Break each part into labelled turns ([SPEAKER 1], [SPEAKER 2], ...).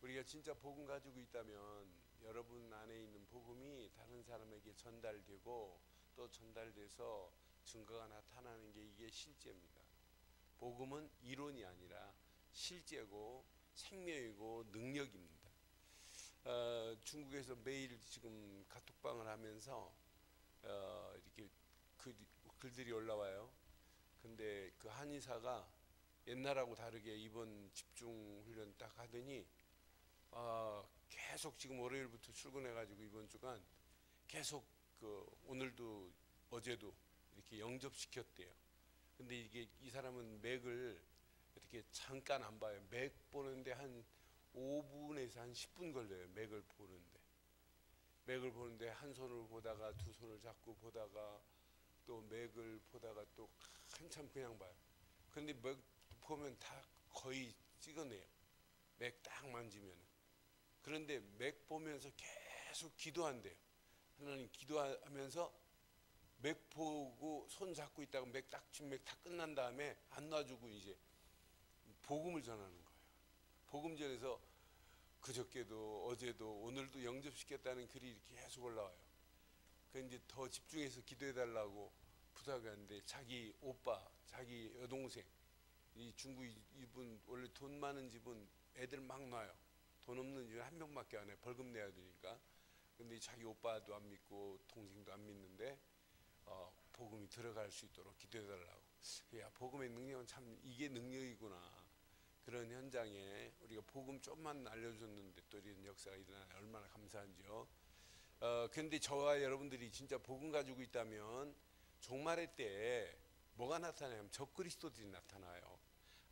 [SPEAKER 1] 우리가 진짜 복음 가지고 있다면 여러분 안에 있는 복음이 다른 사람에게 전달되고 또 전달돼서 증거가 나타나는 게 이게 실제입니다. 복음은 이론이 아니라 실제고 생명이고 능력입니다. 중국에서 매일 지금 카톡방을 하면서 이렇게 글들이 올라와요. 근데 그 한의사가 옛날하고 다르게 이번 집중 훈련 딱 하더니 계속 지금 월요일부터 출근해가지고 이번 주간 계속 오늘도 어제도 이렇게 영접시켰대요. 근데 이게 이 사람은 맥을 이렇게 잠깐 안 봐요. 맥 보는데 한 5분에서 한 10분 걸려요. 맥을 보는데 한 손을 보다가 두 손을 잡고 보다가 또 맥을 보다가 또 한참 그냥 봐요. 그런데 맥 보면 다 거의 찍어내요. 맥 딱 만지면. 그런데 맥 보면서 계속 기도한대요. 하나님 기도하면서 맥 보고 손 잡고 있다가 맥 끝난 다음에 안 놔주고 이제 복음을 전하는 거예요. 복음 전에서 그저께도 어제도 오늘도 영접시켰다는 글이 이렇게 계속 올라와요. 그 이제 더 집중해서 기도해달라고 부탁하는데 자기 오빠, 자기 여동생, 이 중국 이분 원래 돈 많은 집은 애들 막 놔요. 돈 없는 집은 한 명밖에 안 해. 벌금 내야 되니까. 근데 자기 오빠도 안 믿고 동생도 안 믿는데 복음이 들어갈 수 있도록 기도해달라고. 야, 복음의 능력은 참 이게 능력이구나. 그런 현장에 우리가 복음 좀만 알려줬는데 또 이런 역사가 일어나요. 얼마나 감사한지요. 근데 저와 여러분들이 진짜 복음 가지고 있다면 종말의 때에 뭐가 나타나냐면 적그리스도들이 나타나요.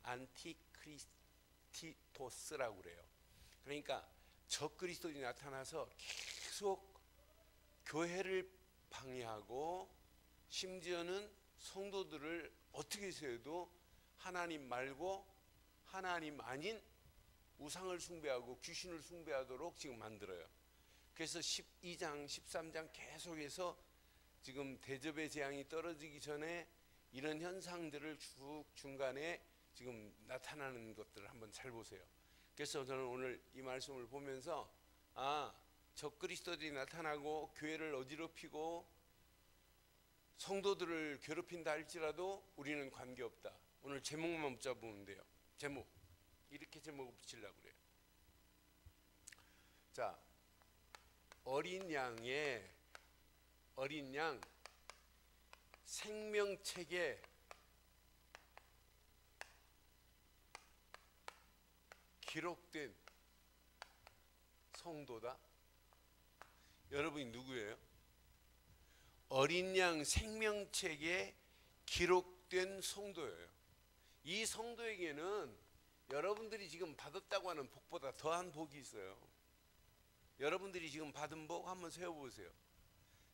[SPEAKER 1] 안티크리스토스라고 그래요. 그러니까 적그리스도들이 나타나서 계속 교회를 방해하고 심지어는 성도들을 어떻게 해서도 하나님 말고 하나님 아닌 우상을 숭배하고 귀신을 숭배하도록 지금 만들어요. 그래서 12장 13장 계속해서 지금 대접의 재앙이 떨어지기 전에 이런 현상들을 쭉 중간에 지금 나타나는 것들을 한번 잘 보세요. 그래서 저는 오늘 이 말씀을 보면서 적그리스도들이 나타나고 교회를 어지럽히고 성도들을 괴롭힌다 할지라도 우리는 관계없다. 오늘 제목만 붙잡으면 돼요. 제목 이렇게 제목을 붙이려고 그래요. 자, 어린 양 생명책에 기록된 성도다. 여러분이 누구예요? 어린 양 생명책에 기록된 성도예요. 이 성도에게는 여러분들이 지금 받았다고 하는 복보다 더한 복이 있어요. 여러분들이 지금 받은 복 한번 세워보세요.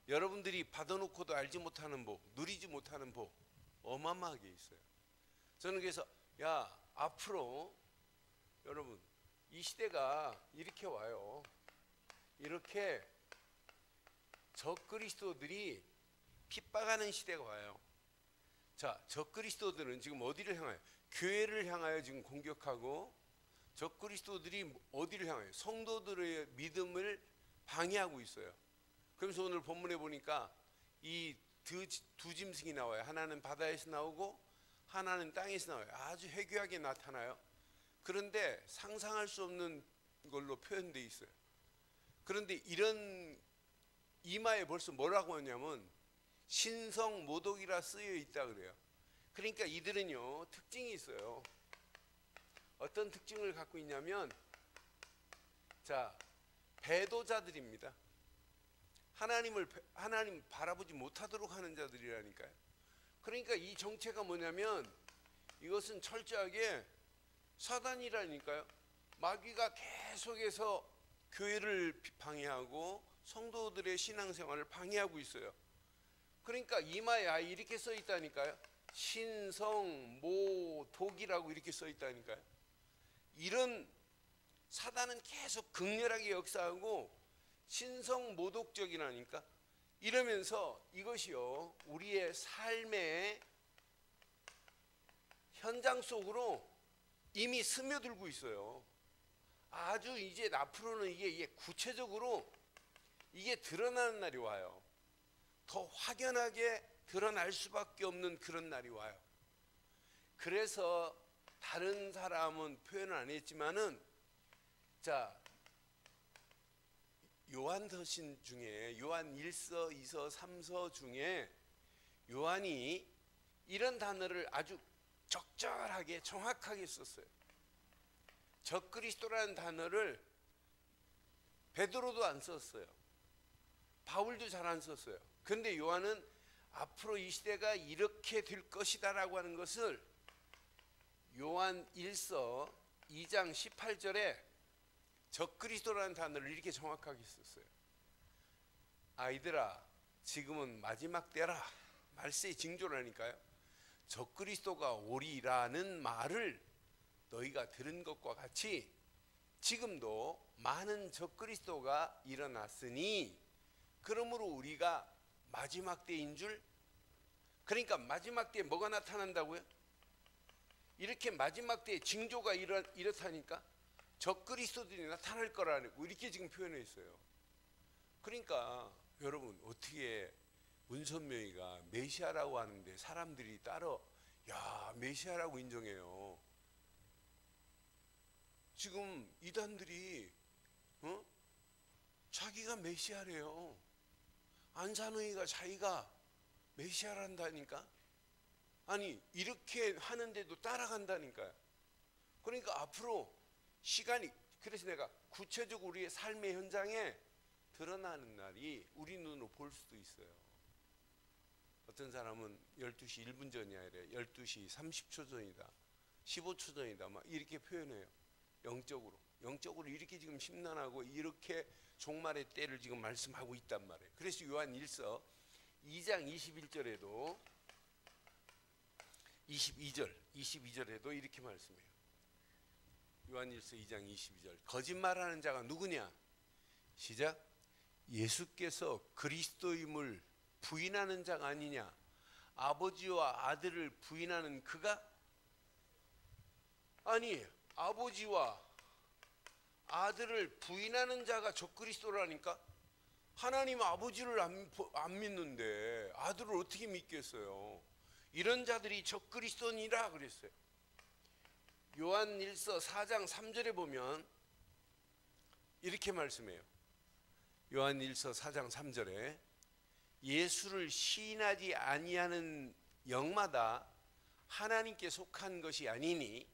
[SPEAKER 1] 여러분들이 받아놓고도 알지 못하는 복, 누리지 못하는 복 어마어마하게 있어요. 저는 그래서 앞으로 여러분 이 시대가 이렇게 와요. 이렇게 적그리스도들이 핍박하는 시대가 와요. 자, 적그리스도들은 지금 어디를 향하여? 교회를 향하여 지금 공격하고, 적그리스도들이 어디를 향하여? 성도들의 믿음을 방해하고 있어요. 그래서 오늘 본문에 보니까 이 두 짐승이 나와요. 하나는 바다에서 나오고 하나는 땅에서 나와요. 아주 해괴하게 나타나요. 그런데 상상할 수 없는 걸로 표현되어 있어요. 그런데 이런 이마에 벌써 뭐라고 하냐면 신성 모독이라 쓰여 있다 그래요. 그러니까 이들은요 특징이 있어요. 어떤 특징을 갖고 있냐면 배도자들입니다. 하나님 바라보지 못하도록 하는 자들이라니까요. 그러니까 이 정체가 뭐냐면 이것은 철저하게 사단이라니까요. 마귀가 계속해서 교회를 방해하고 성도들의 신앙생활을 방해하고 있어요. 그러니까 이마에 이렇게 써 있다니까요. 신성 모독이라고 이렇게 써 있다니까요. 이런 사단은 계속 극렬하게 역사하고 신성 모독적이라니까. 이러면서 이것이요 우리의 삶의 현장 속으로 이미 스며들고 있어요. 아주 이제 앞으로는 이게 구체적으로 이게 드러나는 날이 와요. 더 확연하게 드러날 수밖에 없는 그런 날이 와요. 그래서 다른 사람은 표현을 안 했지만은, 자, 요한서신 중에 요한 1서, 2서, 3서 중에 요한이 이런 단어를 아주 적절하게 정확하게 썼어요. 적그리스도라는 단어를 베드로도 안 썼어요. 바울도 잘 안 썼어요. 그런데 요한은 앞으로 이 시대가 이렇게 될 것이다라고 하는 것을 요한 1서 2장 18절에 적그리스도라는 단어를 이렇게 정확하게 썼어요. 아이들아, 지금은 마지막 때라. 말세의 징조라니까요. 적그리스도가 오리라는 말을 너희가 들은 것과 같이 지금도 많은 적그리스도가 일어났으니, 그러므로 우리가 마지막 때인 줄. 그러니까 마지막 때에 뭐가 나타난다고요? 이렇게 마지막 때에 징조가 이렇다니까 적그리스도들이 나타날 거라고 이렇게 지금 표현해 있어요. 그러니까 여러분, 어떻게 문선명이가 메시아라고 하는데 사람들이 따로 야 메시아라고 인정해요. 지금 이단들이 자기가 메시아래요. 안산호이가 자기가 메시아란다니까. 아니 이렇게 하는데도 따라간다니까요. 그러니까 앞으로 시간이, 그래서 내가 구체적으로 우리의 삶의 현장에 드러나는 날이 우리 눈으로 볼 수도 있어요. 어떤 사람은 12시 1분 전이 아니라 12시 30초 전이다, 15초 전이다 막 이렇게 표현해요. 영적으로 이렇게 지금 심란하고 이렇게 종말의 때를 지금 말씀하고 있단 말이에요. 그래서 요한 1서 2장 21절에도 22절에도 이렇게 말씀해요. 요한 1서 2장 22절. 거짓말하는 자가 누구냐? 시작. 예수께서 그리스도임을 부인하는 자가 아니냐? 아버지와 아들을 부인하는 그가? 아니, 아버지와 아들을 부인하는 자가 적그리스도라니까. 하나님 아버지를 안 믿는데 아들을 어떻게 믿겠어요? 이런 자들이 적그리스도니라 그랬어요. 요한 1서 4장 3절에 보면 이렇게 말씀해요. 요한 1서 4장 3절에 예수를 시인하지 아니하는 영마다 하나님께 속한 것이 아니니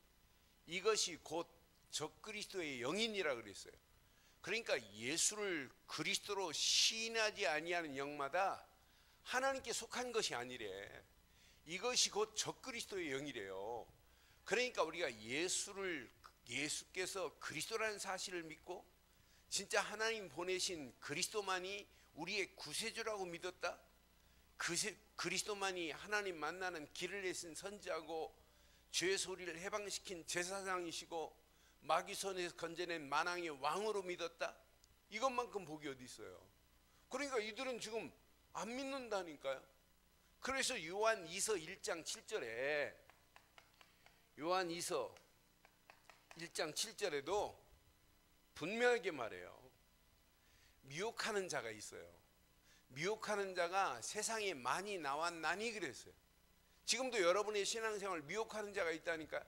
[SPEAKER 1] 이것이 곧 적그리스도의 영이니라 그랬어요. 그러니까 예수를 그리스도로 시인하지 아니하는 영마다 하나님께 속한 것이 아니래. 이것이 곧 적그리스도의 영이래요. 그러니까 우리가 예수께서 그리스도라는 사실을 믿고 진짜 하나님 보내신 그리스도만이 우리의 구세주라고 믿었다. 그리스도만이 하나님 만나는 길을 내신 선지자고 죄의 소리를 해방시킨 제사장이시고 마귀 손에서 건져낸 만왕의 왕으로 믿었다. 이것만큼 복이 어디 있어요? 그러니까 이들은 지금 안 믿는다니까요. 그래서 요한 2서 1장 7절에 요한 2서 1장 7절에도 분명하게 말해요. 미혹하는 자가 있어요. 미혹하는 자가 세상에 많이 나왔나니 그랬어요. 지금도 여러분의 신앙생활 미혹하는 자가 있다니까요.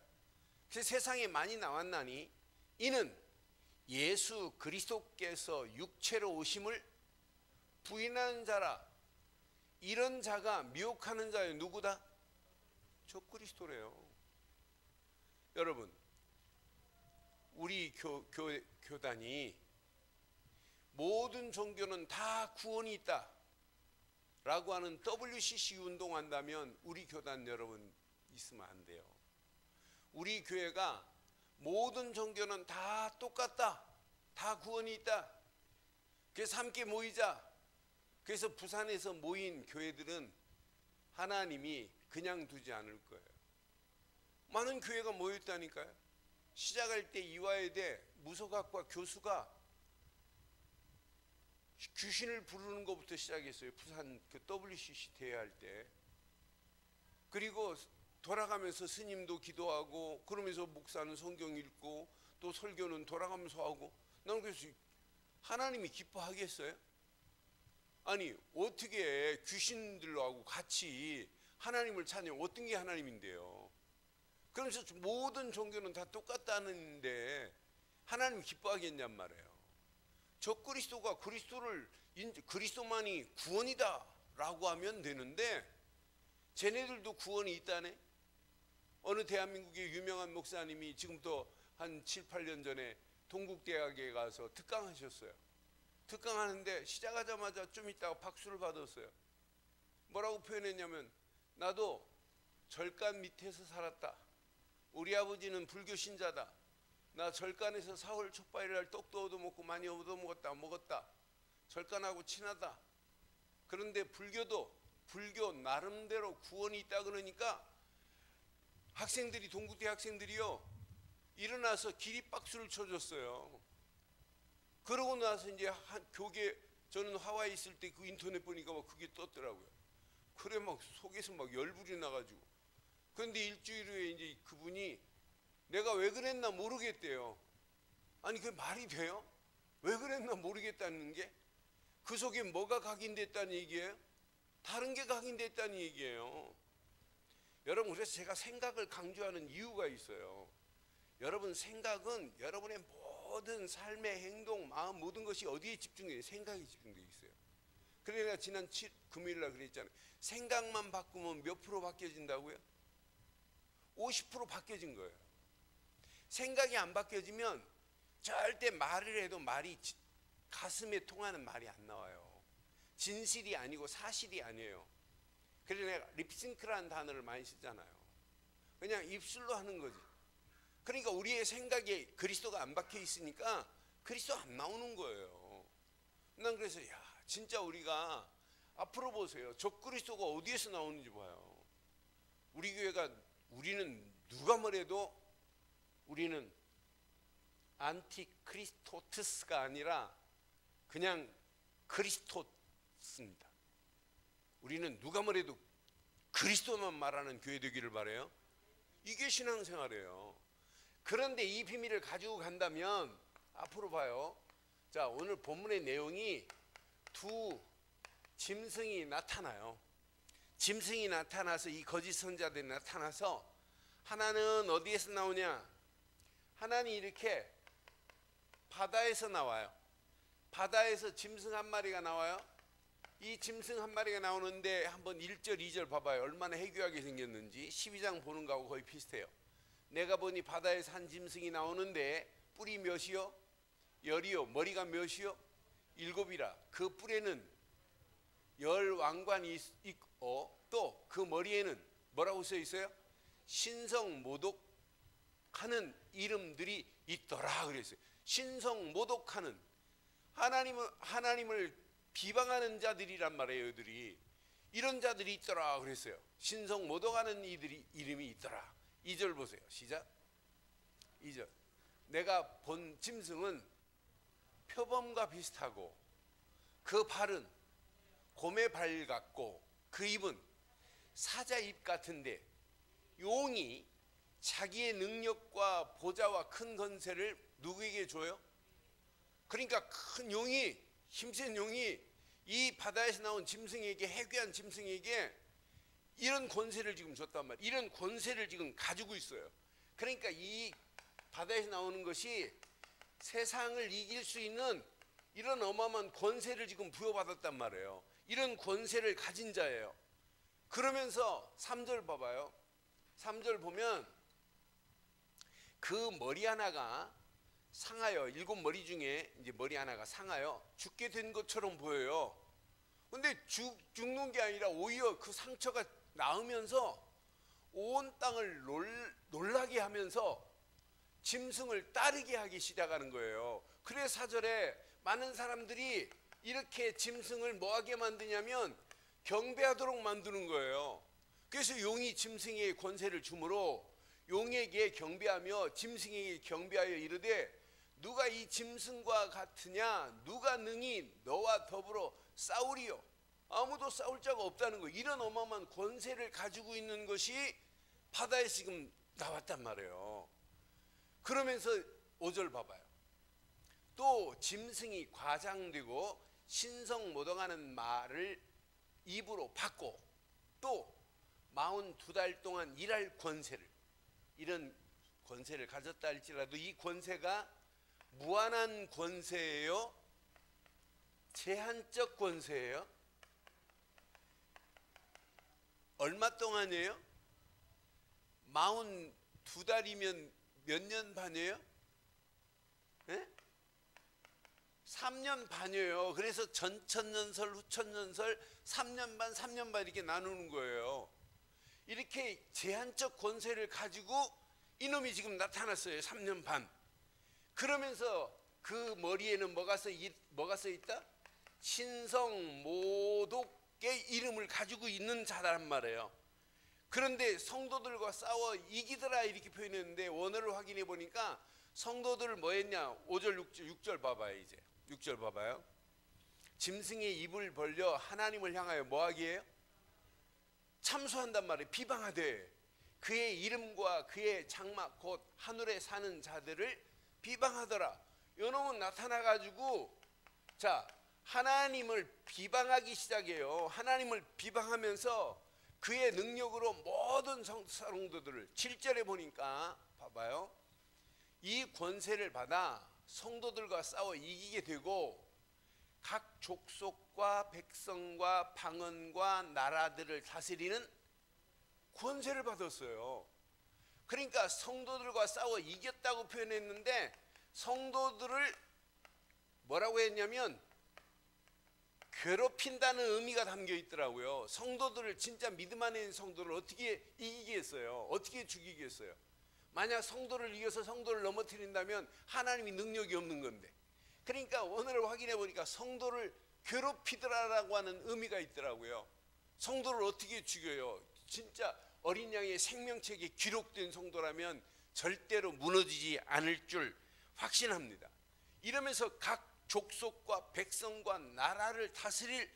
[SPEAKER 1] 그래서 세상에 많이 나왔나니 이는 예수 그리스도께서 육체로 오심을 부인하는 자라. 이런 자가 미혹하는 자의 누구다? 적그리스도래요. 여러분, 우리 교단이 모든 종교는 다 구원이 있다 라고 하는 WCC 운동한다면 우리 교단 여러분 있으면 안 돼요. 우리 교회가 모든 종교는 다 똑같다, 다 구원이 있다, 그래서 함께 모이자. 그래서 부산에서 모인 교회들은 하나님이 그냥 두지 않을 거예요. 많은 교회가 모였다니까요. 시작할 때 이화여대 무속학과 교수가 귀신을 부르는 것부터 시작했어요. 부산 그 WCC 대회할 때. 그리고 돌아가면서 스님도 기도하고 그러면서 목사는 성경 읽고 또 설교는 돌아가면서 하고. 나는 그래서 하나님이 기뻐하겠어요? 아니 어떻게 귀신들하고 같이 하나님을 찬양, 어떤 게 하나님인데요? 그러면서 모든 종교는 다 똑같다는데 하나님이 기뻐하겠냔 말이에요. 적그리스도가 그리스도만이 구원이다 라고 하면 되는데 쟤네들도 구원이 있다네. 어느 대한민국의 유명한 목사님이 지금부터 한 7, 8년 전에 동국대학에 가서 특강하셨어요. 특강하는데 시작하자마자 좀 있다가 박수를 받았어요. 뭐라고 표현했냐면, 나도 절간 밑에서 살았다. 우리 아버지는 불교 신자다. 나 절간에서 사흘 촉발이랄 떡도 얻어먹고 많이 얻어먹었다. 절간하고 친하다. 그런데 불교 나름대로 구원이 있다 그러니까 학생들이, 동국대 학생들이요, 일어나서 기립박수를 쳐줬어요. 그러고 나서 이제 한 교계, 저는 하와이 있을 때 그 인터넷 보니까 막 그게 떴더라고요. 그래 막 속에서 막 열불이 나가지고. 그런데 일주일 후에 이제 그분이 내가 왜 그랬나 모르겠대요. 아니 그게 말이 돼요? 왜 그랬나 모르겠다는 게 그 속에 뭐가 각인됐다는 얘기예요? 다른 게 각인됐다는 얘기예요. 여러분, 그래서 제가 생각을 강조하는 이유가 있어요. 여러분, 생각은 여러분의 모든 삶의 행동, 마음, 모든 것이 어디에 집중되어 있어요? 생각에 집중되어 있어요. 그래 내가 지난 금요일날 그랬잖아요. 생각만 바꾸면 몇 프로 바뀌어진다고요? 50% 바뀌어진 거예요. 생각이 안 바뀌어지면 절대 말을 해도 말이 가슴에 통하는 말이 안 나와요. 진실이 아니고 사실이 아니에요. 그래서 내가 립싱크라는 단어를 많이 쓰잖아요. 그냥 입술로 하는 거지. 그러니까 우리의 생각에 그리스도가 안 박혀 있으니까 그리스도 안 나오는 거예요. 난 그래서 진짜 우리가 앞으로 보세요. 적그리스도가 어디에서 나오는지 봐요. 우리 교회가, 우리는 누가 뭐래도 우리는 안티크리스토스가 아니라 그냥 그리스도스입니다. 우리는 누가 뭐래도 그리스도만 말하는 교회 되기를 바라요. 이게 신앙생활이에요. 그런데 이 비밀을 가지고 간다면 앞으로 봐요. 자, 오늘 본문의 내용이 두 짐승이 나타나요. 짐승이 나타나서 이 거짓 선자들이 나타나서, 하나는 어디에서 나오냐? 하나는 이렇게 바다에서 나와요. 바다에서 짐승 한 마리가 나와요. 이 짐승 한 마리가 나오는데 한번 1절 2절 봐봐요. 얼마나 해괴하게 생겼는지. 12장 보는 거하고 거의 비슷해요. 내가 보니 바다에서 한 짐승이 나오는데 뿔이 몇이요? 10이요. 머리가 몇이요? 7이라. 그 뿔에는 10 왕관이 있고 또 그 머리에는 뭐라고 써 있어요? 신성모독하는 이름들이 있더라 그랬어요. 신성모독하는, 하나님을 비방하는 자들이란 말이에요. 이들이, 이런 자들이 있더라 그랬어요. 신성모독하는 이들이 이름이 있더라. 2절 보세요. 시작. 2절. 내가 본 짐승은 표범과 비슷하고 그 발은 곰의 발 같고 그 입은 사자 입 같은데 용이 자기의 능력과 보좌와 큰 권세를 누구에게 줘요? 그러니까 큰 용이, 힘센 용이 이 바다에서 나온 짐승에게, 해괴한 짐승에게 이런 권세를 지금 줬단 말이에요. 이런 권세를 지금 가지고 있어요. 그러니까 이 바다에서 나오는 것이 세상을 이길 수 있는 이런 어마어마한 권세를 지금 부여받았단 말이에요. 이런 권세를 가진 자예요. 그러면서 3절 봐봐요. 3절 보면 그 머리 하나가 상하여, 7머리 중에 이제 머리 하나가 상하여 죽게 된 것처럼 보여요. 근데 죽는 게 아니라 오히려 그 상처가 나으면서 온 땅을 놀라게 하면서 짐승을 따르게 하기 시작하는 거예요. 그래서 4절에 많은 사람들이 이렇게 짐승을 뭐하게 만드냐면 경배하도록 만드는 거예요. 그래서 용이 짐승에게 권세를 주므로 용에게 경배하며 짐승에게 경배하여 이르되 누가 이 짐승과 같으냐? 누가 능히 너와 더불어 싸우리요? 아무도 싸울 자가 없다는 거예요. 이런 어마어마한 권세를 가지고 있는 것이 바다에 지금 나왔단 말이에요. 그러면서 5절 봐봐요. 또 짐승이 과장되고 신성모독하는 말을 입으로 받고 또 42달 동안 일할 권세를, 이런 권세를 가졌다 할지라도 이 권세가 무한한 권세예요? 제한적 권세예요? 얼마 동안이에요? 42달이면 몇 년 반이에요? 네? 3년 반이에요. 그래서 전천년설, 후천년설, 3년 반, 3년 반 이렇게 나누는 거예요. 이렇게 제한적 권세를 가지고 이놈이 지금 나타났어요. 3년 반. 그러면서 그 머리에는 뭐가 써 있다? 신성 모독의 이름을 가지고 있는 자란 말이에요. 그런데 성도들과 싸워 이기더라 이렇게 표현했는데 원어를 확인해 보니까 성도들을 뭐 했냐? 5절 6절 봐봐요. 이제 6절 봐봐요. 짐승의 입을 벌려 하나님을 향하여 뭐 하기예요? 참소한단 말이에요. 비방하되 그의 이름과 그의 장막 곧 하늘에 사는 자들을 비방하더라. 요놈은 나타나가지고 자 하나님을 비방하기 시작해요. 하나님을 비방하면서 그의 능력으로 모든 성도들을 7절에 보니까 봐봐요. 이 권세를 받아 성도들과 싸워 이기게 되고 각 족속과 백성과 방언과 나라들을 다스리는 권세를 받았어요. 그러니까 성도들과 싸워 이겼다고 표현했는데 성도들을 뭐라고 했냐면 괴롭힌다는 의미가 담겨 있더라고요. 성도들을 진짜 믿음 안에 있는 성도를 어떻게 이기겠어요? 어떻게 죽이겠어요? 만약 성도를 이겨서 성도를 넘어뜨린다면 하나님이 능력이 없는 건데. 그러니까 오늘 확인해 보니까 성도를 괴롭히더라라고 하는 의미가 있더라고요. 성도를 어떻게 죽여요? 진짜 어린 양의 생명책에 기록된 성도라면 절대로 무너지지 않을 줄 확신합니다. 이러면서 각 족속과 백성과 나라를 다스릴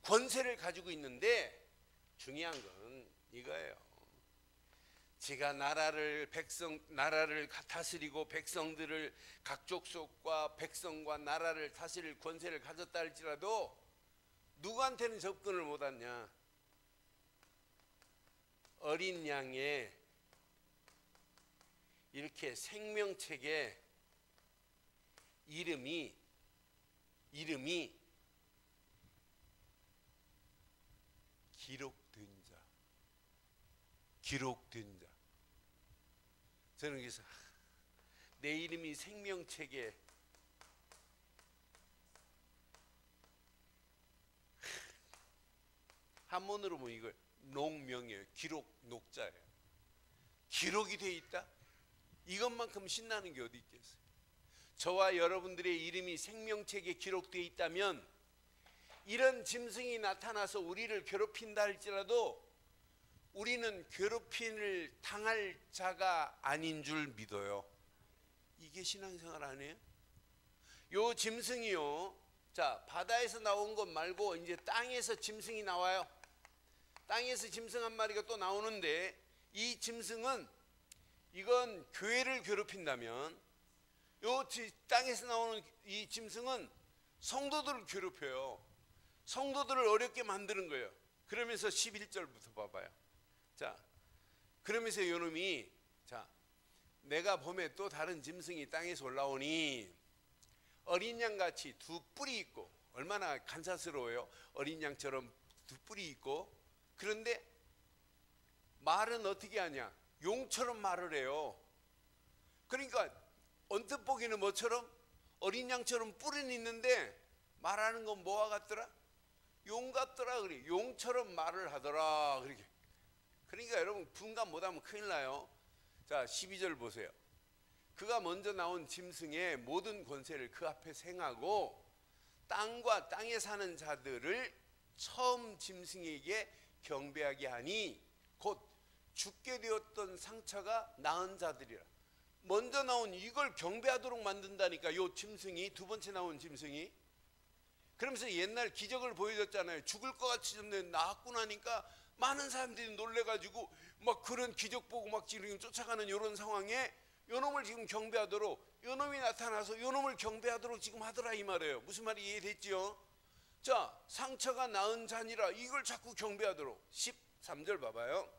[SPEAKER 1] 권세를 가지고 있는데 중요한 건 이거예요. 지가 나라를 다스리고 백성들을 각 족속과 백성과 나라를 다스릴 권세를 가졌다 할지라도 누구한테는 접근을 못하냐? 어린 양의 이렇게 생명책에 이름이 기록된 자. 저는 그래서 내 이름이 생명책에 한문으로 보면 이걸 녹명이에요. 녹자예요. 기록이 돼 있다? 이것만큼 신나는 게 어디 있겠어요? 저와 여러분들의 이름이 생명책에 기록되어 있다면 이런 짐승이 나타나서 우리를 괴롭힌다 할지라도 우리는 괴롭힘을 당할 자가 아닌 줄 믿어요. 이게 신앙생활 아니에요? 요 짐승이요. 자, 바다에서 나온 것 말고 이제 땅에서 짐승이 나와요. 땅에서 짐승 한 마리가 또 나오는데 이 짐승은 이건 교회를 괴롭힌다면 요 땅에서 나오는 이 짐승은 성도들을 괴롭혀요. 성도들을 어렵게 만드는 거예요. 그러면서 11절부터 봐봐요. 자, 그러면서 요놈이 자, 내가 봄에 또 다른 짐승이 땅에서 올라오니 어린 양같이 두 뿔이 있고 얼마나 간사스러워요. 어린 양처럼 두 뿔이 있고 그런데 말은 어떻게 하냐? 용처럼 말을 해요. 그러니까 언뜻 보기는 뭐처럼? 어린 양처럼 뿔은 있는데 말하는 건 뭐와 같더라? 용 같더라. 그래. 용처럼 말을 하더라. 그렇게. 그러니까 여러분 분간 못하면 큰일 나요. 자, 12절 보세요. 그가 먼저 나온 짐승의 모든 권세를 그 앞에 행하고 땅과 땅에 사는 자들을 처음 짐승에게 경배하게 하니 곧 죽게 되었던 상처가 나은 자들이라. 먼저 나온 이걸 경배하도록 만든다니까. 요 짐승이 두 번째 나온 짐승이. 그러면서 옛날 기적을 보여줬잖아요. 죽을 것 같이 좀 나았구나 하니까 많은 사람들이 놀래가지고 막 그런 기적 보고 막 지금 쫓아가는 이런 상황에 요놈을 지금 경배하도록, 요놈이 나타나서 요놈을 경배하도록 지금 하더라 이 말이에요. 무슨 말이 이해됐지요? 자, 상처가 나은 자니라, 이걸 자꾸 경배하도록. 13절 봐봐요.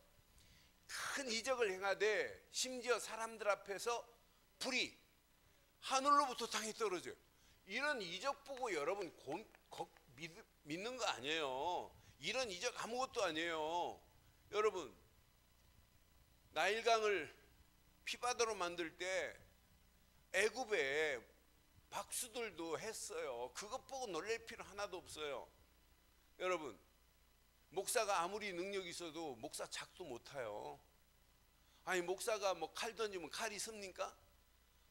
[SPEAKER 1] 큰 이적을 행하되 심지어 사람들 앞에서 불이 하늘로부터 땅에 떨어져요. 이런 이적 보고 여러분 믿는 거 아니에요. 이런 이적 아무것도 아니에요. 여러분, 나일강을 피바다로 만들 때 애굽에 박수들도 했어요. 그것 보고 놀랄 필요 하나도 없어요. 여러분, 목사가 아무리 능력이 있어도 목사 작도 못 타요. 아니, 목사가 뭐 칼 던지면 칼이 씁니까?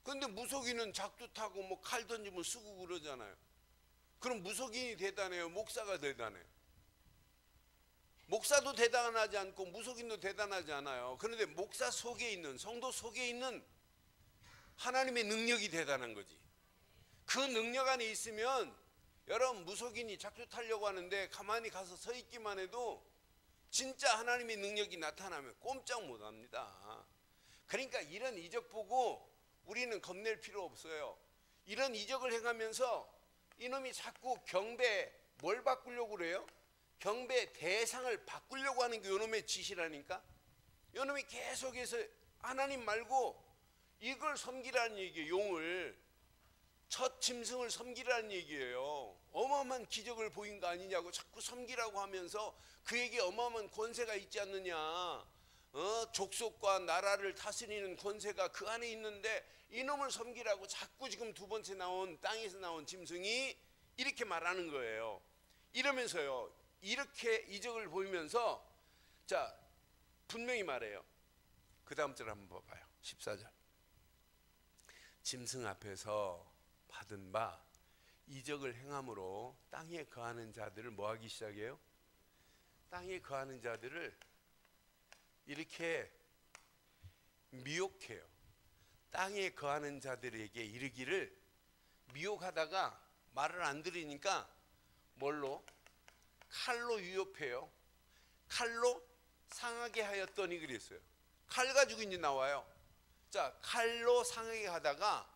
[SPEAKER 1] 근데 무속인은 작도 타고 뭐 칼 던지면 쓰고 그러잖아요. 그럼 무속인이 대단해요? 목사가 대단해요? 목사도 대단하지 않고 무속인도 대단하지 않아요. 그런데 목사 속에 있는, 성도 속에 있는 하나님의 능력이 대단한 거지. 그 능력 안에 있으면 여러분, 무속인이 작두 타려고 하는데 가만히 가서 서 있기만 해도 진짜 하나님의 능력이 나타나면 꼼짝 못 합니다. 그러니까 이런 이적 보고 우리는 겁낼 필요 없어요. 이런 이적을 행하면서 이놈이 자꾸 경배 뭘 바꾸려고 그래요? 경배 대상을 바꾸려고 하는 게 이놈의 짓이라니까. 이놈이 계속해서 하나님 말고 이걸 섬기라는 얘기예요. 용을, 첫 짐승을 섬기라는 얘기예요. 어마어마한 기적을 보인 거 아니냐고 자꾸 섬기라고 하면서 그에게 어마어마한 권세가 있지 않느냐. 족속과 나라를 다스리는 권세가 그 안에 있는데 이놈을 섬기라고 자꾸 지금 두 번째 나온 땅에서 나온 짐승이 이렇게 말하는 거예요. 이러면서요, 이렇게 이적을 보이면서 자, 분명히 말해요. 그 다음 절 한번 봐봐요. 14절. 짐승 앞에서 받은 바 이적을 행함으로 땅에 거하는 자들을 뭐 하기 시작해요? 땅에 거하는 자들을 이렇게 미혹해요. 땅에 거하는 자들에게 이르기를, 미혹하다가 말을 안 들으니까 뭘로? 칼로 위협해요. 칼로 상하게 하였더니 그랬어요. 칼 가지고 이제 나와요. 자, 칼로 상하게 하다가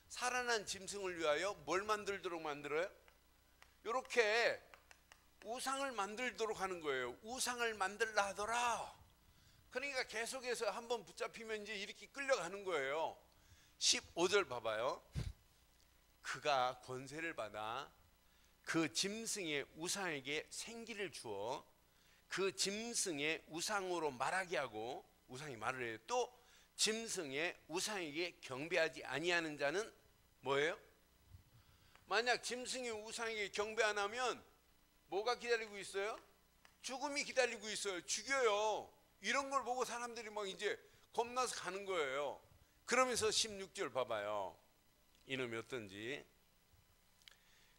[SPEAKER 1] 살아난 짐승을 위하여 뭘 만들도록 만들어요? 이렇게 우상을 만들도록 하는 거예요. 우상을 만들라 하더라. 그러니까 계속해서 한번 붙잡히면 이제 이렇게 끌려가는 거예요. 15절 봐봐요. 그가 권세를 받아 그 짐승의 우상에게 생기를 주어 그 짐승의 우상으로 말하게 하고, 우상이 말을 해요. 또 짐승의 우상에게 경배하지 아니하는 자는 뭐예요? 만약 짐승의 우상에게 경배 안 하면 뭐가 기다리고 있어요? 죽음이 기다리고 있어요. 죽여요. 이런 걸 보고 사람들이 막 이제 겁나서 가는 거예요. 그러면서 16절 봐봐요. 이놈이 어떤지.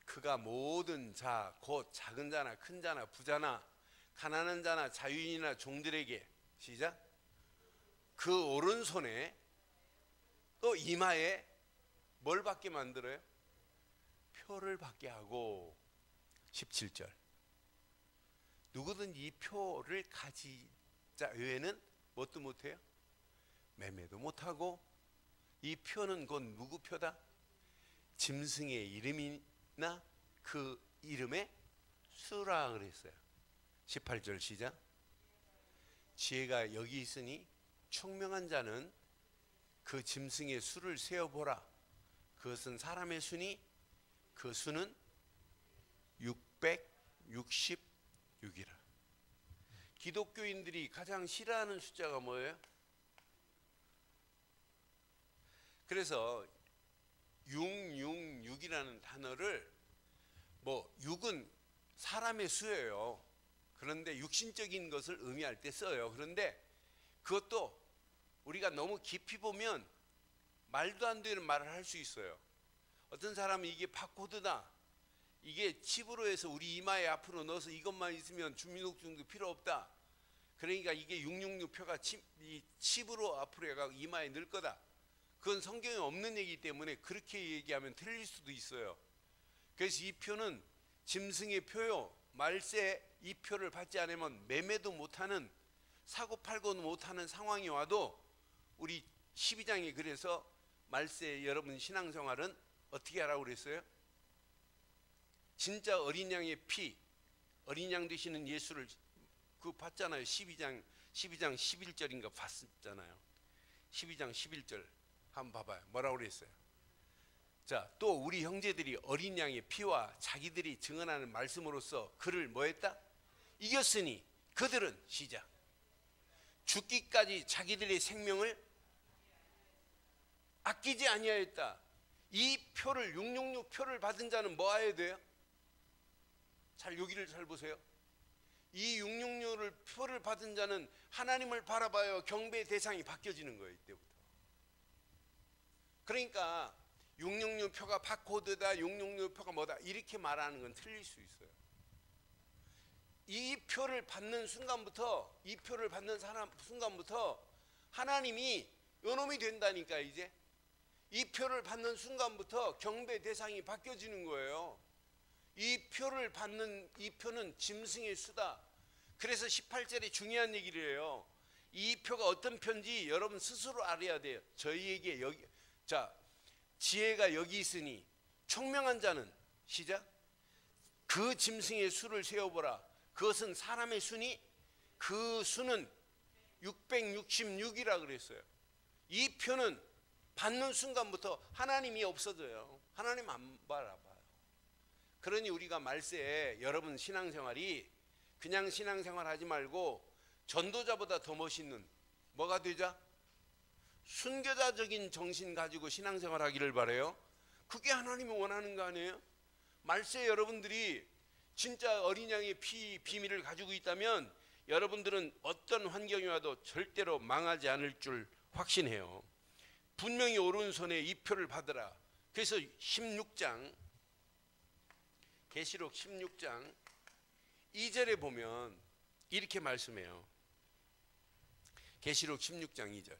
[SPEAKER 1] 그가 모든 자, 곧 작은 자나 큰 자나 부자나 가난한 자나 자유인이나 종들에게, 시작, 그 오른손에 또 이마에 뭘 받게 만들어요? 표를 받게 하고. 17절. 누구든지 이 표를 가지자 외에는 뭣도 못해요? 매매도 못하고. 이 표는 곧 누구 표다? 짐승의 이름이나 그 이름의 수라 그랬어요. 18절 시작. 지혜가 여기 있으니 총명한 자는 그 짐승의 수를 세어보라. 그것은 사람의 수니 그 수는 666이라. 기독교인들이 가장 싫어하는 숫자가 뭐예요? 그래서 666이라는 단어를, 뭐 6은 사람의 수예요. 그런데 육신적인 것을 의미할 때 써요. 그런데 그것도 우리가 너무 깊이 보면 말도 안 되는 말을 할 수 있어요. 어떤 사람은 이게 팝코드다, 이게 칩으로 해서 우리 이마에 앞으로 넣어서 이것만 있으면 주민등록증도 필요 없다, 그러니까 이게 666 표가 칩으로 앞으로 해가 이마에 넣을 거다. 그건 성경에 없는 얘기이기 때문에 그렇게 얘기하면 틀릴 수도 있어요. 그래서 이 표는 짐승의 표요. 말세 이 표를 받지 않으면 매매도 못하는, 사고 팔고도 못하는 상황이 와도 우리 12장이 그래서 말세 여러분 신앙생활은 어떻게 하라고 그랬어요? 진짜 어린 양의 피, 어린 양 되시는 예수를 그 봤잖아요. 12장 11절인가 봤잖아요. 12장 11절 한번 봐봐요. 뭐라고 그랬어요? 자, 또 우리 형제들이 어린 양의 피와 자기들이 증언하는 말씀으로써 그를 뭐 했다? 이겼으니 그들은 시작 죽기까지 자기들의 생명을 아끼지 아니하였다. 이 표를 666 표를 받은 자는 뭐 해야 돼요? 여기를 잘 보세요. 이 666을 표를 받은 자는 하나님을 바라봐요. 경배의 대상이 바뀌어지는 거예요. 이때부터. 그러니까 666 표가 바코드다, 666 표가 뭐다 이렇게 말하는 건 틀릴 수 있어요. 이 표를 받는 순간부터, 이 표를 받는 순간부터 하나님이 요놈이 된다니까. 이제 이 표를 받는 순간부터 경배 대상이 바뀌어지는 거예요. 이 표를 받는 이 표는 짐승의 수다. 그래서 18절에 중요한 얘기를 해요. 이 표가 어떤 표인지 여러분 스스로 알아야 돼요. 저희에게 여기 자 지혜가 여기 있으니 총명한 자는 시작 그 짐승의 수를 세어보라. 그것은 사람의 수니 그 수는 666이라 그랬어요. 이 표는 받는 순간부터 하나님이 없어져요. 하나님 안 바라봐요. 그러니 우리가 말세에 여러분 신앙생활이 그냥 신앙생활 하지 말고 전도자보다 더 멋있는 뭐가 되자? 순교자적인 정신 가지고 신앙생활 하기를 바라요. 그게 하나님이 원하는 거 아니에요? 말세 여러분들이 진짜 어린 양의 비밀을 가지고 있다면 여러분들은 어떤 환경이 와도 절대로 망하지 않을 줄 확신해요. 분명히 오른손에 이 표를 받으라. 그래서 16장 계시록 16장 2절에 보면 이렇게 말씀해요. 계시록 16장 2절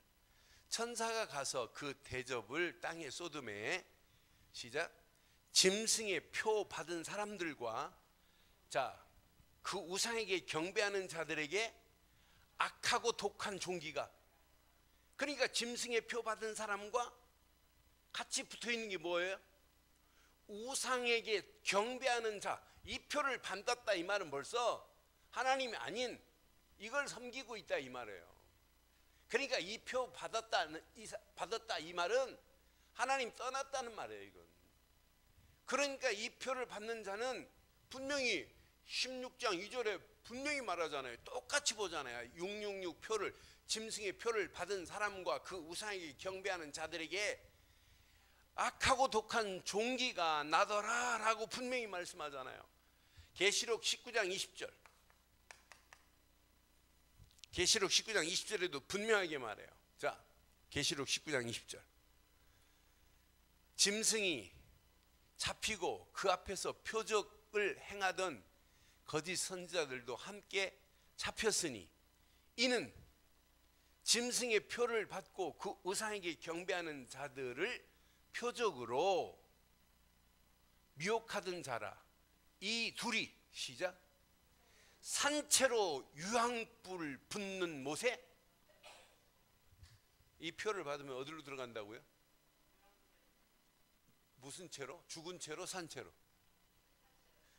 [SPEAKER 1] 천사가 가서 그 대접을 땅에 쏟음에 시작 짐승의 표 받은 사람들과 그 우상에게 경배하는 자들에게 악하고 독한 종기가 그러니까 짐승의 표 받은 사람과 같이 붙어있는 게 뭐예요? 우상에게 경배하는 자. 이 표를 받았다 이 말은 벌써 하나님이 아닌 이걸 섬기고 있다 이 말이에요. 그러니까 이 표 받았다 이 말은 하나님 떠났다는 말이에요. 이건. 그러니까 이 표를 받는 자는 분명히 16장 2절에 분명히 말하잖아요. 똑같이 보잖아요. 666 표를 짐승의 표를 받은 사람과 그 우상에게 경배하는 자들에게 악하고 독한 종기가 나더라 라고 분명히 말씀하잖아요. 계시록 19장 20절 계시록 19장 20절에도 분명하게 말해요. 자, 계시록 19장 20절 짐승이 잡히고 그 앞에서 표적을 행하던 거짓 선지자들도 함께 잡혔으니 이는 짐승의 표를 받고 그 우상에게 경배하는 자들을 표적으로 미혹하던 자라. 이 둘이 시작 산채로 유황불 붙는 못에 이 표를 받으면 어디로 들어간다고요? 무슨 채로? 죽은 채로? 산채로?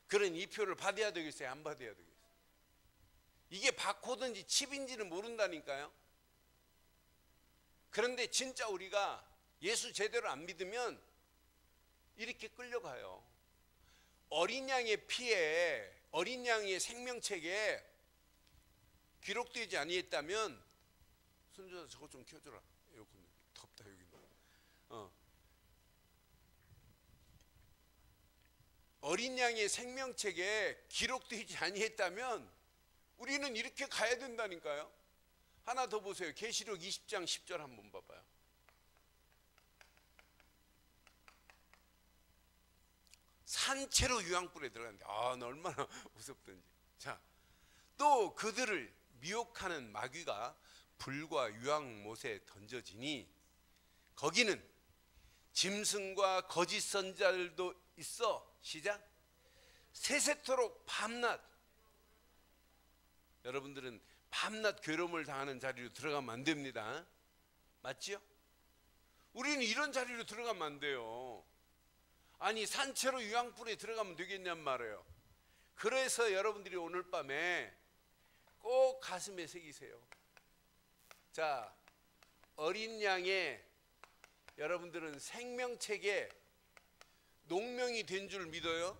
[SPEAKER 1] 그런 이 표를 받아야 되겠어요? 안 받아야 되겠어요? 이게 바코드인지 칩인지는 모른다니까요. 그런데 진짜 우리가 예수 제대로 안 믿으면 이렇게 끌려가요. 어린 양의 피에 어린 양의 생명책에 기록되지 아니했다면 손주자 저거 좀 켜줘라. 에어컨 덥다 여기. 어린 양의 생명책에 기록되지 아니했다면 우리는 이렇게 가야 된다니까요. 하나 더 보세요. 계시록 20장 10절 한번 봐봐요. 산채로 유황불에 들어갔는데 나 얼마나 무섭던지. 자, 또 그들을 미혹하는 마귀가 불과 유황못에 던져지니 거기는 짐승과 거짓 선지자들도 있어. 시작 세세토록 밤낮. 여러분들은 밤낮 괴로움을 당하는 자리로 들어가면 안 됩니다. 맞지요? 우리는 이런 자리로 들어가면 안 돼요. 아니 산채로 유황불에 들어가면 되겠냔 말이에요. 그래서 여러분들이 오늘 밤에 꼭 가슴에 새기세요. 자, 어린 양의 여러분들은 생명책에 농명이 된 줄 믿어요?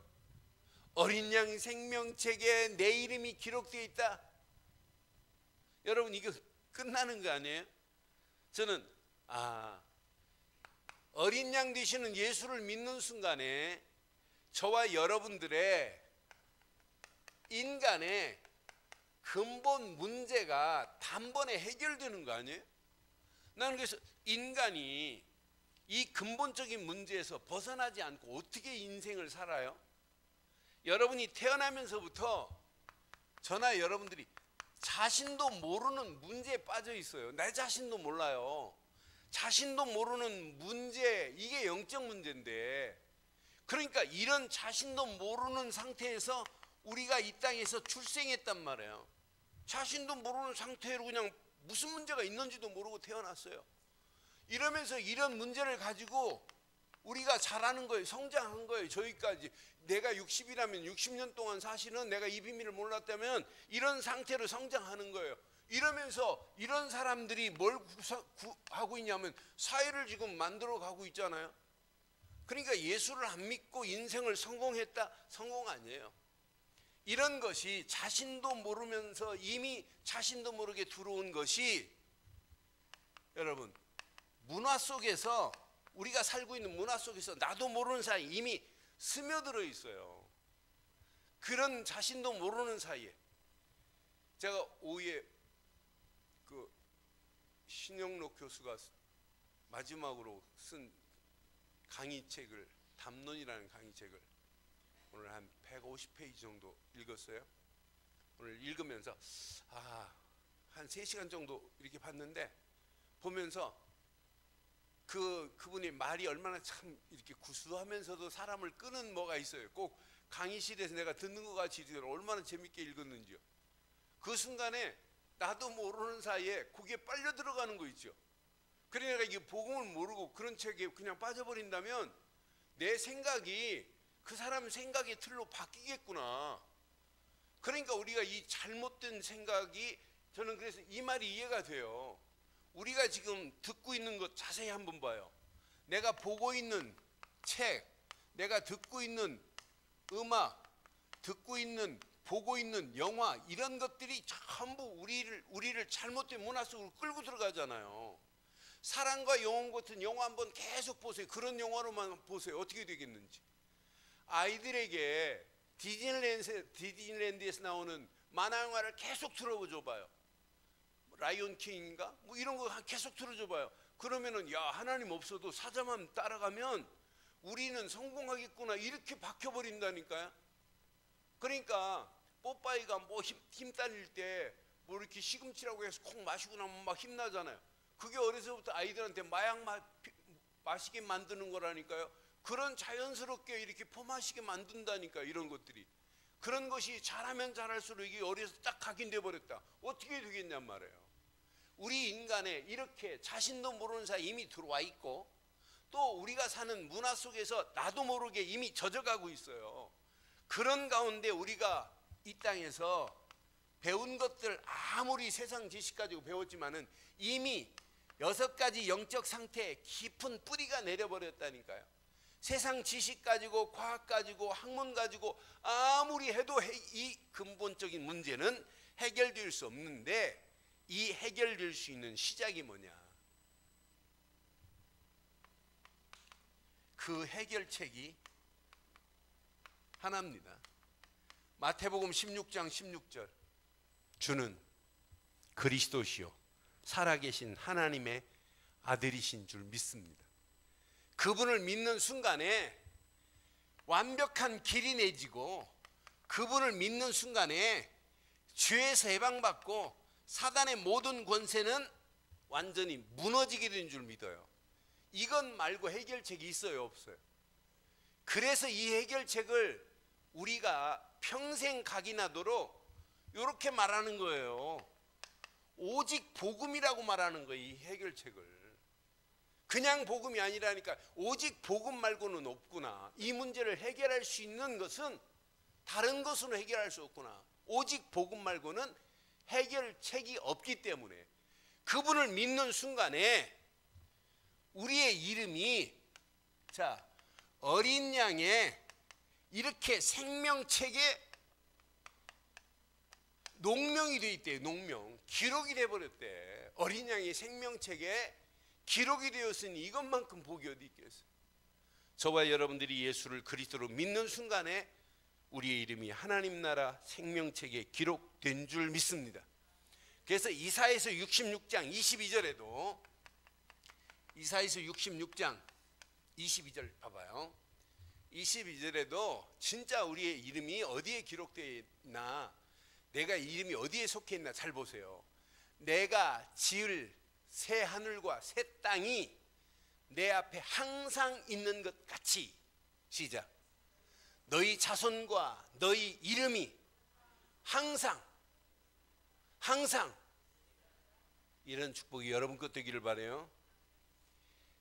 [SPEAKER 1] 어린 양 생명책에 내 이름이 기록되어 있다. 여러분 이거 끝나는 거 아니에요? 저는 어린 양 되시는 예수를 믿는 순간에 저와 여러분들의 인간의 근본 문제가 단번에 해결되는 거 아니에요? 나는 그래서 인간이 이 근본적인 문제에서 벗어나지 않고 어떻게 인생을 살아요? 여러분이 태어나면서부터 저나 여러분들이 자신도 모르는 문제에 빠져 있어요. 내 자신도 몰라요. 자신도 모르는 문제, 이게 영적 문제인데, 그러니까 이런 자신도 모르는 상태에서 우리가 이 땅에서 출생했단 말이에요. 자신도 모르는 상태로 그냥 무슨 문제가 있는지도 모르고 태어났어요. 이러면서 이런 문제를 가지고 우리가 자라는 거예요. 성장한 거예요. 저기까지 내가 60이라면 60년 동안 사실은 내가 이 비밀을 몰랐다면 이런 상태로 성장하는 거예요. 이러면서 이런 사람들이 뭘 하고 있냐면 사회를 지금 만들어 가고 있잖아요. 그러니까 예수를 안 믿고 인생을 성공했다? 성공 아니에요. 이런 것이 자신도 모르면서 이미 자신도 모르게 들어온 것이 여러분 문화 속에서, 우리가 살고 있는 문화 속에서 나도 모르는 사이 이미 스며들어 있어요. 그런 자신도 모르는 사이에 제가 오후에 그 신영록 교수가 마지막으로 쓴 강의책을, 담론이라는 강의책을 오늘 한 150페이지 정도 읽었어요. 오늘 읽으면서 한 3시간 정도 이렇게 봤는데, 보면서 그분이 말이 얼마나 참 이렇게 구수하면서도 사람을 끄는 뭐가 있어요. 꼭 강의실에서 내가 듣는 것 같이 얼마나 재밌게 읽었는지요. 그 순간에 나도 모르는 사이에 거기에 빨려 들어가는 거 있죠. 그러니까 이게 복음을 모르고 그런 책에 그냥 빠져버린다면 내 생각이 그 사람 생각의 틀로 바뀌겠구나. 그러니까 우리가 이 잘못된 생각이, 저는 그래서 이 말이 이해가 돼요. 우리가 지금 듣고 있는 것 자세히 한번 봐요. 내가 보고 있는 책, 내가 듣고 있는 음악, 듣고 있는, 보고 있는 영화, 이런 것들이 전부 우리를 잘못된 문화 속으로 끌고 들어가잖아요. 사랑과 영혼 같은 영화 한번 계속 보세요. 그런 영화로만 보세요. 어떻게 되겠는지. 아이들에게 디즈니랜드에서 나오는 만화 영화를 계속 틀어줘 봐요. 라이온 킹인가? 뭐 이런 거 계속 틀어줘 봐요. 그러면은 야, 하나님 없어도 사자만 따라가면 우리는 성공하겠구나, 이렇게 박혀버린다니까요. 그러니까 뽀빠이가 뭐 힘 딸릴 때 뭐 이렇게 시금치라고 해서 콩 마시고 나면 막 힘나잖아요. 그게 어려서부터 아이들한테 마약 마시게 만드는 거라니까요. 그런 자연스럽게 이렇게 포마시게 만든다니까, 이런 것들이. 그런 것이 잘하면 잘할수록 이게 어려서 딱 각인돼 버렸다. 어떻게 되겠냔 말이에요. 우리 인간에 이렇게 자신도 모르는 사이 이미 들어와 있고, 또 우리가 사는 문화 속에서 나도 모르게 이미 젖어가고 있어요. 그런 가운데 우리가 이 땅에서 배운 것들, 아무리 세상 지식 가지고 배웠지만은 이미 6가지 영적 상태에 깊은 뿌리가 내려버렸다니까요. 세상 지식 가지고, 과학 가지고, 학문 가지고 아무리 해도 이 근본적인 문제는 해결될 수 없는데, 이 해결될 수 있는 시작이 뭐냐? 그 해결책이 하나입니다. 마태복음 16장 16절. 주는 그리스도시요 살아계신 하나님의 아들이신 줄 믿습니다. 그분을 믿는 순간에 완벽한 길이 내지고, 그분을 믿는 순간에 죄에서 해방받고 사단의 모든 권세는 완전히 무너지게 된 줄 믿어요. 이것 말고 해결책이 있어요, 없어요? 그래서 이 해결책을 우리가 평생 각인하도록 이렇게 말하는 거예요. 오직 복음이라고 말하는 거예요, 이 해결책을. 그냥 복음이 아니라니까. 오직 복음 말고는 없구나. 이 문제를 해결할 수 있는 것은 다른 것으로 해결할 수 없구나. 오직 복음 말고는 해결책이 없기 때문에 그분을 믿는 순간에 우리의 이름이 자 어린 양의 이렇게 생명책에 농명이 돼 있대요. 농명. 기록이 돼 버렸대. 어린 양이 생명책에 기록이 되었으니 이것만큼 복이 어디 있겠어요. 저와 여러분들이 예수를 그리스도로 믿는 순간에 우리의 이름이 하나님 나라 생명책에 기록된 줄 믿습니다. 그래서 이사야서 66장 22절에도 이사야서 66장 22절 봐봐요. 22절에도 진짜 우리의 이름이 어디에 기록되어 있나, 내가 이름이 어디에 속해 있나 잘 보세요. 내가 지을 새 하늘과 새 땅이 내 앞에 항상 있는 것 같이, 시작. 너희 자손과 너희 이름이 항상 이런 축복이 여러분 것 되기를 바라요.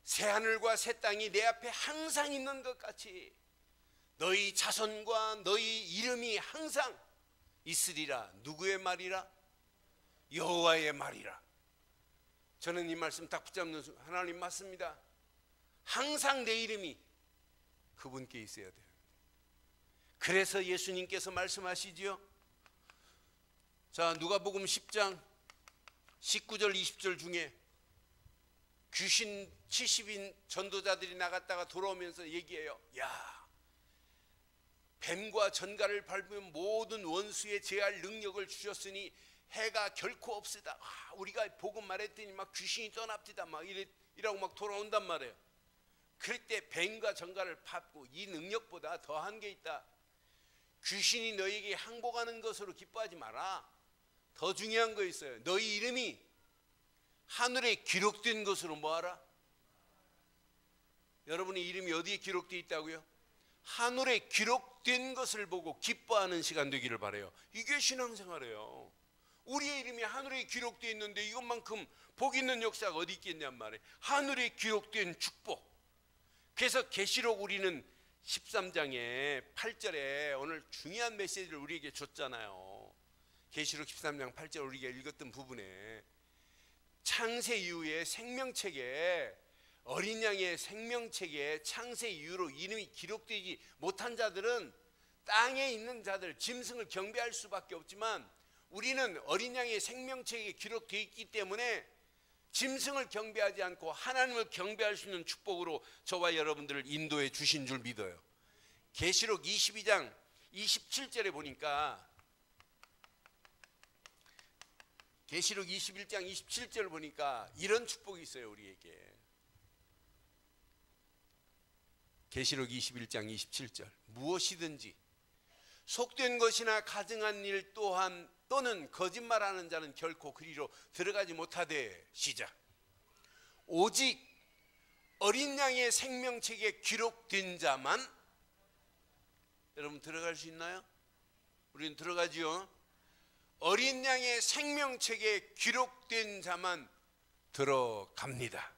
[SPEAKER 1] 새 하늘과 새 땅이 내 앞에 항상 있는 것 같이 너희 자손과 너희 이름이 항상 있으리라. 누구의 말이라? 여호와의 말이라. 저는 이 말씀 딱 붙잡는 순간 하나님 맞습니다. 항상 내 이름이 그분께 있어야 돼요. 그래서 예수님께서 말씀하시지요. 자, 누가복음 10장 19절 20절 중에 귀신 70인 전도자들이 나갔다가 돌아오면서 얘기해요. 야, 뱀과 전갈을 밟으면 모든 원수에 제할 능력을 주셨으니 해가 결코 없으다. 우리가 복음 말했더니 막 귀신이 떠납디다 막 이라고 막 돌아온단 말이에요. 그럴 때 뱀과 전갈을 밟고 이 능력보다 더한 게 있다. 귀신이 너에게 항복하는 것으로 기뻐하지 마라. 더 중요한 거 있어요. 너희 이름이 하늘에 기록된 것으로 뭐하라? 여러분의 이름이 어디에 기록되어 있다고요? 하늘에 기록된 것을 보고 기뻐하는 시간 되기를 바라요. 이게 신앙생활이에요. 우리의 이름이 하늘에 기록되어 있는데 이것만큼 복 있는 역사가 어디 있겠냔 말이에요. 하늘에 기록된 축복. 그래서 계시록 우리는 13장에 8절에 오늘 중요한 메시지를 우리에게 줬잖아요. 계시록 13장 8절 우리가 읽었던 부분에 창세 이후에 생명책에 어린 양의 생명책에 창세 이후로 이름이 기록되지 못한 자들은 땅에 있는 자들, 짐승을 경배할 수밖에 없지만 우리는 어린 양의 생명책에 기록되어 있기 때문에 짐승을 경배하지 않고 하나님을 경배할 수 있는 축복으로 저와 여러분들을 인도해 주신 줄 믿어요. 계시록 22장 27절에 보니까 계시록 21장 27절을 보니까 이런 축복이 있어요. 우리에게 계시록 21장 27절 무엇이든지 속된 것이나 가증한 일 또한 또는 거짓말하는 자는 결코 그리로 들어가지 못하되 시작. 오직 어린 양의 생명책에 기록된 자만 여러분 들어갈 수 있나요? 우리는 들어가지요. 어린 양의 생명책에 기록된 자만 들어갑니다.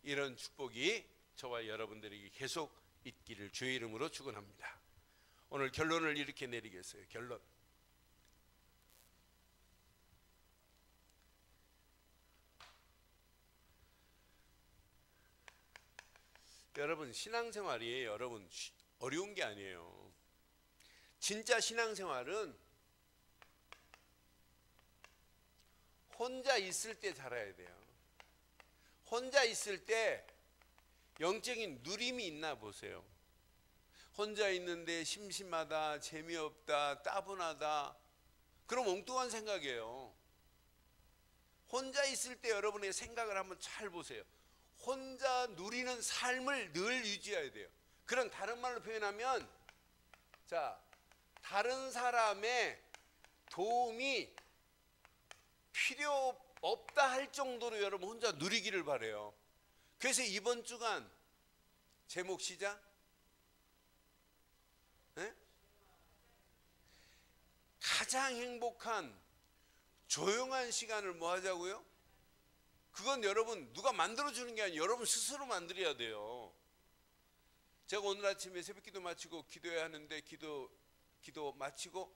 [SPEAKER 1] 이런 축복이 저와 여러분들에게 계속 있기를 주의 이름으로 축원합니다. 오늘 결론을 이렇게 내리겠어요. 결론. 여러분 신앙생활이 여러분 어려운 게 아니에요. 진짜 신앙생활은 혼자 있을 때 살아야 돼요. 혼자 있을 때 영적인 누림이 있나 보세요. 혼자 있는데 심심하다, 재미없다, 따분하다. 그럼 엉뚱한 생각이에요. 혼자 있을 때 여러분의 생각을 한번 잘 보세요. 혼자 누리는 삶을 늘 유지해야 돼요. 그런 다른 말로 표현하면 자, 다른 사람의 도움이 필요 없다 할 정도로 여러분 혼자 누리기를 바라요. 그래서 이번 주간 제목 시작. 네? 가장 행복한 조용한 시간을 뭐 하자고요? 그건 여러분 누가 만들어주는 게 아니라 여러분 스스로 만들어야 돼요. 제가 오늘 아침에 새벽기도 마치고 기도해야 하는데 기도 마치고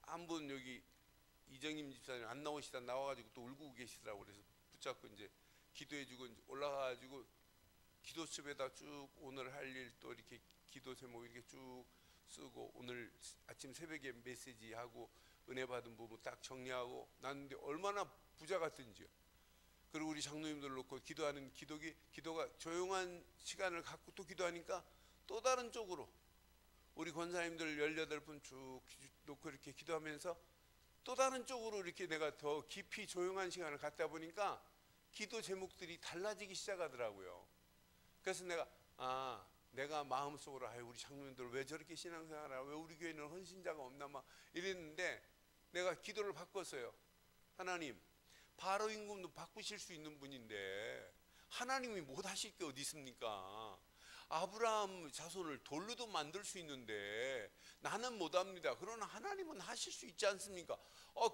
[SPEAKER 1] 한 분 여기 이정임 집사님 안 나오시다 나와가지고 또 울고 계시더라고. 그래서 붙잡고 이제 기도해주고 이제 올라가가지고 기도첩에다 쭉 오늘 할 일 또 이렇게 기도 제목 이렇게 쭉 쓰고 오늘 아침 새벽에 메시지하고 은혜 받은 부분 딱 정리하고 났는데 얼마나 부자 같은지요. 그리고 우리 장로님들 놓고 기도하는 기도가 조용한 시간을 갖고 또 기도하니까 또 다른 쪽으로 우리 권사님들 18분 쭉 놓고 이렇게 기도하면서 또 다른 쪽으로 이렇게 내가 더 깊이 조용한 시간을 갖다 보니까 기도 제목들이 달라지기 시작하더라고요. 그래서 내가 마음속으로 우리 장로님들 왜 저렇게 신앙생활하나, 왜 우리 교회는 헌신자가 없나 막 이랬는데 내가 기도를 바꿨어요. 하나님, 바로 임금도 바꾸실 수 있는 분인데 하나님이 못 하실 게 어디 있습니까? 아브라함 자손을 돌로도 만들 수 있는데 나는 못합니다. 그러나 하나님은 하실 수 있지 않습니까?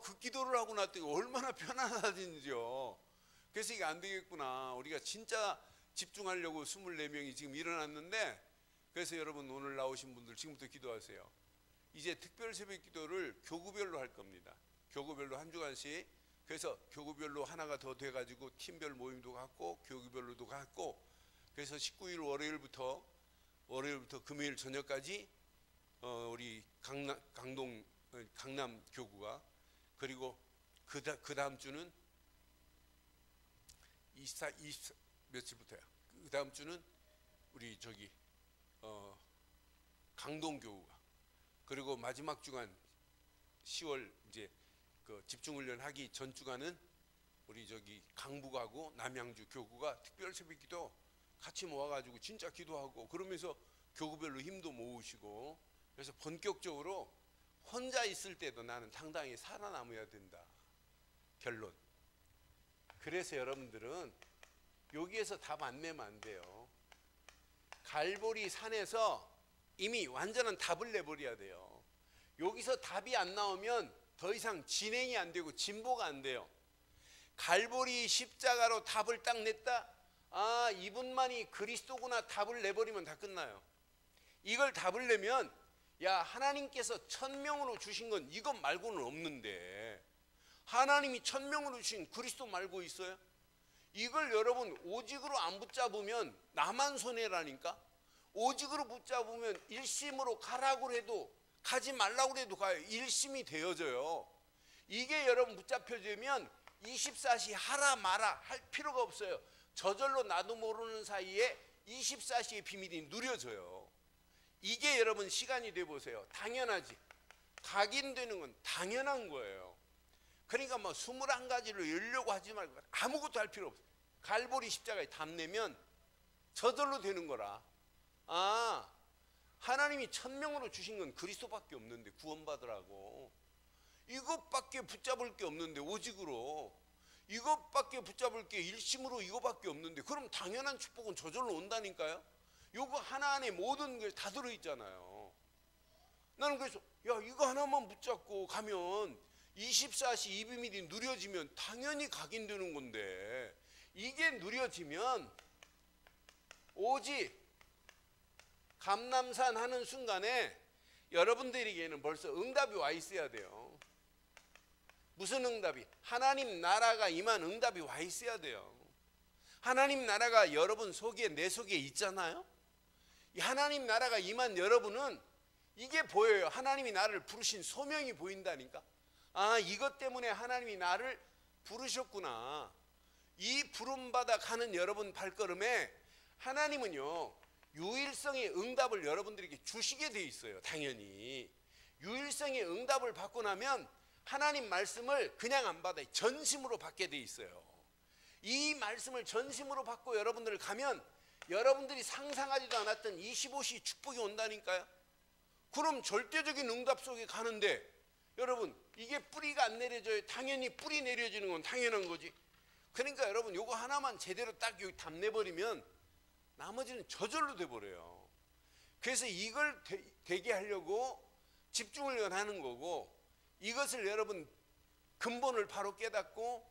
[SPEAKER 1] 그 기도를 하고 났더니 얼마나 편안하든지요. 그래서 이게 안 되겠구나. 우리가 진짜 집중하려고 24명이 지금 일어났는데, 그래서 여러분 오늘 나오신 분들 지금부터 기도하세요. 이제 특별 새벽 기도를 교구별로 할 겁니다. 교구별로 한 주간씩. 그래서 교구별로 하나가 더 돼가지고 팀별 모임도 갖고 교구별로도 갖고, 그래서 19일 월요일부터 금요일 저녁까지 우리 강남 교구가, 그리고 그 다음 주는 24 며칠부터야. 그 다음 주는 우리 강동 교구가, 그리고 마지막 주간 10월 이제 그 집중훈련 하기 전 주간은 우리 강북하고 남양주 교구가 특별 새벽기도 같이 모아가지고 진짜 기도하고, 그러면서 교구별로 힘도 모으시고, 그래서 본격적으로 혼자 있을 때도 나는 당당히 살아남아야 된다. 결론. 그래서 여러분들은 여기에서 답 안 내면 안 돼요. 갈보리 산에서 이미 완전한 답을 내버려야 돼요. 여기서 답이 안 나오면 더 이상 진행이 안 되고 진보가 안 돼요. 갈보리 십자가로 답을 딱 냈다. 이분만이 그리스도구나 답을 내버리면 다 끝나요. 이걸 답을 내면 하나님께서 1000명으로 주신 건 이것 말고는 없는데, 하나님이 1000명으로 주신 그리스도 말고 있어요? 이걸 여러분 오직으로 안 붙잡으면 나만 손해라니까. 오직으로 붙잡으면 일심으로 가라고 해도 가지 말라고 해도 가요. 일심이 되어져요. 이게 여러분 붙잡혀지면 24시 하라 마라 할 필요가 없어요. 저절로 나도 모르는 사이에 24시의 비밀이 누려져요. 이게 여러분 시간이 돼 보세요. 당연하지. 각인되는 건 당연한 거예요. 그러니까 21가지를 열려고 하지 말고 아무것도 할 필요 없어요. 갈보리 십자가에 답내면 저절로 되는 거라. 하나님이 1000명으로 주신 건 그리스도밖에 없는데, 구원받으라고. 이것밖에 붙잡을 게 없는데, 오직으로. 이것밖에 붙잡을 게 일심으로 이거밖에 없는데, 그럼 당연한 축복은 저절로 온다니까요. 요거 하나 안에 모든 게 다 들어있잖아요. 나는 그래서 이거 하나만 붙잡고 가면 24시 이 비밀이 누려지면 당연히 각인되는 건데, 이게 누려지면 오직 감남산 하는 순간에 여러분들에게는 벌써 응답이 와 있어야 돼요. 무슨 응답이? 하나님 나라가 임한 응답이 와 있어야 돼요. 하나님 나라가 여러분 속에, 내 속에 있잖아요. 이 하나님 나라가 임한 여러분은 이게 보여요. 하나님이 나를 부르신 소명이 보인다니까. 이것 때문에 하나님이 나를 부르셨구나. 이 부름받아 가는 여러분 발걸음에 하나님은요, 유일성의 응답을 여러분들에게 주시게 돼 있어요. 당연히 유일성의 응답을 받고 나면 하나님 말씀을 그냥 안 받아요. 전심으로 받게 돼 있어요. 이 말씀을 전심으로 받고 여러분들 가면 여러분들이 상상하지도 않았던 25시 축복이 온다니까요. 그럼 절대적인 응답 속에 가는데, 여러분 이게 뿌리가 안 내려져요. 당연히 뿌리 내려지는 건 당연한 거지. 그러니까 여러분 요거 하나만 제대로 딱 여기 답내버리면 나머지는 저절로 돼버려요. 그래서 이걸 되게 하려고 집중을 하는 거고, 이것을 여러분 근본을 바로 깨닫고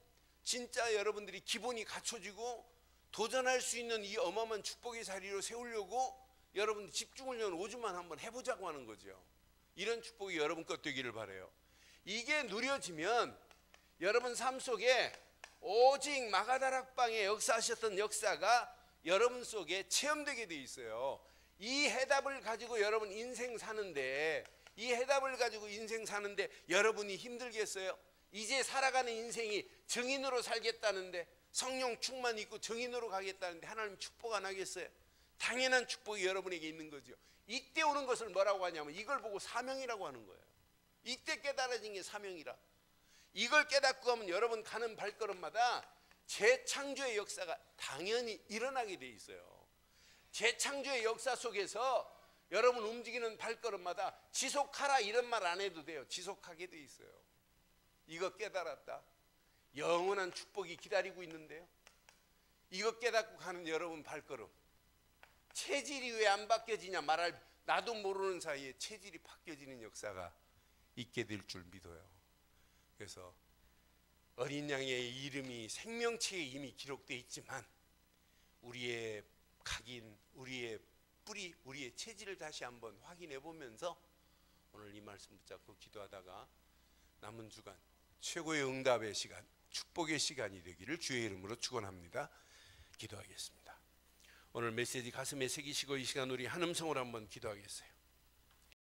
[SPEAKER 1] 진짜 여러분들이 기본이 갖춰지고 도전할 수 있는 이 어마어마한 축복의 자리로 세우려고 여러분 집중훈련 5주만 한번 해보자고 하는 거죠. 이런 축복이 여러분 것 되기를 바라요. 이게 누려지면 여러분 삶 속에 오직 마가다락방에 역사하셨던 역사가 여러분 속에 체험되게 돼 있어요. 이 해답을 가지고 여러분 인생 사는데, 이 해답을 가지고 인생 사는데 여러분이 힘들겠어요? 이제 살아가는 인생이 정인으로 살겠다는데, 성령 충만 있고 정인으로 가겠다는데 하나님 축복 안 하겠어요? 당연한 축복이 여러분에게 있는 거죠. 이때 오는 것을 뭐라고 하냐면 이걸 보고 사명이라고 하는 거예요. 이때 깨달아진 게 사명이라. 이걸 깨닫고 가면 여러분 가는 발걸음마다 재창조의 역사가 당연히 일어나게 돼 있어요. 재창조의 역사 속에서 여러분 움직이는 발걸음마다 지속하라 이런 말 안 해도 돼요. 지속하게 돼 있어요. 이거 깨달았다. 영원한 축복이 기다리고 있는데요. 이거 깨닫고 가는 여러분 발걸음. 체질이 왜 안 바뀌어지냐 말할 나도 모르는 사이에 체질이 바뀌어지는 역사가 있게 될 줄 믿어요. 그래서 어린 양의 이름이 생명체에 이미 기록되어 있지만 우리의 각인, 우리의 뿌리, 우리의 체질을 다시 한번 확인해 보면서 오늘 이 말씀 붙잡고 기도하다가 남은 주간 최고의 응답의 시간, 축복의 시간이 되기를 주의 이름으로 축원합니다. 기도하겠습니다. 오늘 메시지 가슴에 새기시고 이 시간 우리 한 음성으로 한번 기도하겠어요.